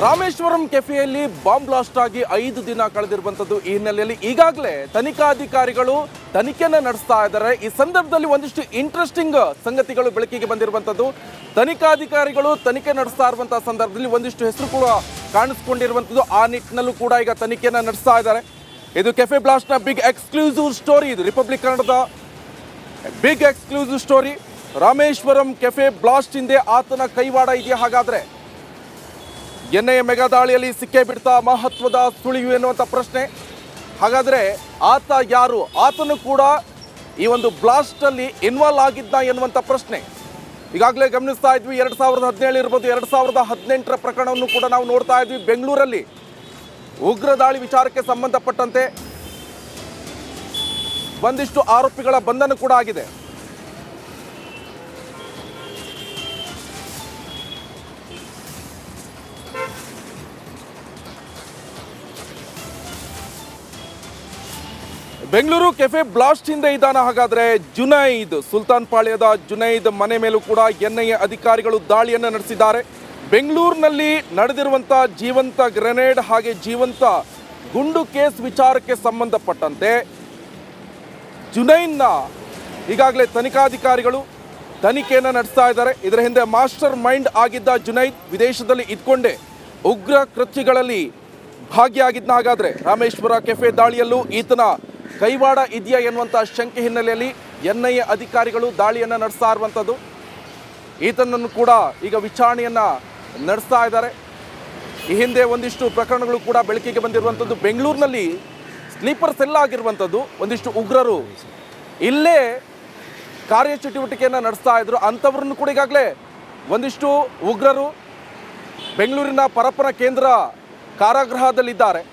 Rameswaram ಕೆಫೆಯಲ್ಲಿ bomb blast ಆಗಿ 5 ದಿನ ಕಳೆದಿರುವಂಥದ್ದು. ಈ ಹಿನ್ನೆಲೆಯಲ್ಲಿ ಈಗಾಗಲೇ ತನಿಖಾಧಿಕಾರಿಗಳು ತನಿಖೆಯನ್ನು ನಡೆಸ್ತಾ ಇದ್ದಾರೆ. ಈ ಸಂದರ್ಭದಲ್ಲಿ ಒಂದಿಷ್ಟು ಇಂಟ್ರೆಸ್ಟಿಂಗ್ ಸಂಗತಿಗಳು ಬೆಳಕಿಗೆ ಬಂದಿರುವಂಥದ್ದು. ತನಿಖಾಧಿಕಾರಿಗಳು ತನಿಖೆ ನಡೆಸ್ತಾ ಇರುವಂತಹ ಸಂದರ್ಭದಲ್ಲಿ ಒಂದಿಷ್ಟು ಹೆಸರು ಕೂಡ ಕಾಣಿಸ್ಕೊಂಡಿರುವಂಥದ್ದು. ಆ ನಿಟ್ಟಿನಲ್ಲೂ ಕೂಡ ಈಗ ತನಿಖೆಯನ್ನು ನಡೆಸ್ತಾ ಇದ್ದಾರೆ. ಇದು ಕೆಫೆ ಬ್ಲಾಸ್ಟ್ನ ಬಿಗ್ ಎಕ್ಸ್ಕ್ಲೂಸಿವ್ ಸ್ಟೋರಿ. ಇದು ರಿಪಬ್ಲಿಕ್ ಕನ್ನಡದ big exclusive story. Rameshwaram cafe blast ಹಿಂದೆ ಆತನ ಕೈವಾಡ ಇದೆಯಾ? ಹಾಗಾದ್ರೆ ಎನ್ಐಎ ಮೆಗಾ ದಾಳಿಯಲ್ಲಿ ಸಿಕ್ಕೇ ಬಿಡ್ತಾ ಮಹತ್ವದ ಸುಳಿವು ಎನ್ನುವಂಥ ಪ್ರಶ್ನೆ. ಹಾಗಾದರೆ ಆತ ಯಾರು? ಆತನು ಕೂಡ ಈ ಒಂದು ಬ್ಲಾಸ್ಟಲ್ಲಿ ಇನ್ವಾಲ್ವ್ ಆಗಿದ್ದ ಎನ್ನುವಂಥ ಪ್ರಶ್ನೆ. ಈಗಾಗಲೇ ಗಮನಿಸ್ತಾ ಇದ್ವಿ, 2017 ಇರ್ಬೋದು, 2018ರ ಪ್ರಕರಣವನ್ನು ಕೂಡ ನಾವು ನೋಡ್ತಾ ಇದ್ವಿ. ಬೆಂಗಳೂರಲ್ಲಿ ಉಗ್ರ ದಾಳಿ ವಿಚಾರಕ್ಕೆ ಸಂಬಂಧಪಟ್ಟಂತೆ ಒಂದಿಷ್ಟು ಆರೋಪಿಗಳ ಬಂಧನ ಕೂಡ ಆಗಿದೆ. ಬೆಂಗಳೂರು ಕೆಫೆ ಬ್ಲಾಸ್ಟ್ ಹಿಂದೆ ಇದ್ದಾನ. ಹಾಗಾದ್ರೆ ಜುನೈದ್, ಸುಲ್ತಾನ್ ಪಾಳ್ಯದ ಜುನೈದ್ ಮನೆ ಮೇಲೂ ಕೂಡ ಎನ್ಐಎ ಅಧಿಕಾರಿಗಳು ದಾಳಿಯನ್ನು ನಡೆಸಿದ್ದಾರೆ. ಬೆಂಗಳೂರಿನಲ್ಲಿ ನಡೆದಿರುವಂಥ ಜೀವಂತ ಗ್ರೆನೇಡ್ ಹಾಗೆ ಜೀವಂತ ಗುಂಡು ಕೇಸ್ ವಿಚಾರಕ್ಕೆ ಸಂಬಂಧಪಟ್ಟಂತೆ ಜುನೈದ್ನ ಈಗಾಗಲೇ ತನಿಖಾಧಿಕಾರಿಗಳು ತನಿಖೆಯನ್ನು ನಡೆಸ್ತಾ ಇದ್ದಾರೆ. ಇದರ ಹಿಂದೆ ಮಾಸ್ಟರ್ ಮೈಂಡ್ ಆಗಿದ್ದ ಜುನೈದ್ ವಿದೇಶದಲ್ಲಿ ಇದ್ಕೊಂಡೇ ಉಗ್ರ ಕೃತ್ಯಗಳಲ್ಲಿ ಭಾಗಿಯಾಗಿದ್ದ. ಹಾಗಾದ್ರೆ ರಾಮೇಶ್ವರ ಕೆಫೆ ದಾಳಿಯಲ್ಲೂ ಈತನ ಕೈವಾಡ ಇದೆಯಾ ಎನ್ನುವಂಥ ಶಂಕೆ ಹಿನ್ನೆಲೆಯಲ್ಲಿ ಎನ್ಐಎ ಅಧಿಕಾರಿಗಳು ದಾಳಿಯನ್ನು ನಡೆಸ್ತಾ ಇರುವಂಥದ್ದು. ಈತನನ್ನು ಕೂಡ ಈಗ ವಿಚಾರಣೆಯನ್ನು ನಡೆಸ್ತಾ ಇದ್ದಾರೆ. ಈ ಹಿಂದೆ ಒಂದಿಷ್ಟು ಪ್ರಕರಣಗಳು ಕೂಡ ಬೆಳಕಿಗೆ ಬಂದಿರುವಂಥದ್ದು. ಬೆಂಗಳೂರಿನಲ್ಲಿ ಸ್ಲೀಪರ್ ಸೆಲ್ ಆಗಿರುವಂಥದ್ದು. ಒಂದಿಷ್ಟು ಉಗ್ರರು ಇಲ್ಲೇ ಕಾರ್ಯಚಟುವಟಿಕೆಯನ್ನು ನಡೆಸ್ತಾ ಇದ್ರು. ಅಂಥವ್ರನ್ನು ಕೂಡ ಈಗಾಗಲೇ ಒಂದಿಷ್ಟು ಉಗ್ರರು ಬೆಂಗಳೂರಿನ ಪರಪ್ಪನ ಕೇಂದ್ರ ಕಾರಾಗೃಹದಲ್ಲಿದ್ದಾರೆ.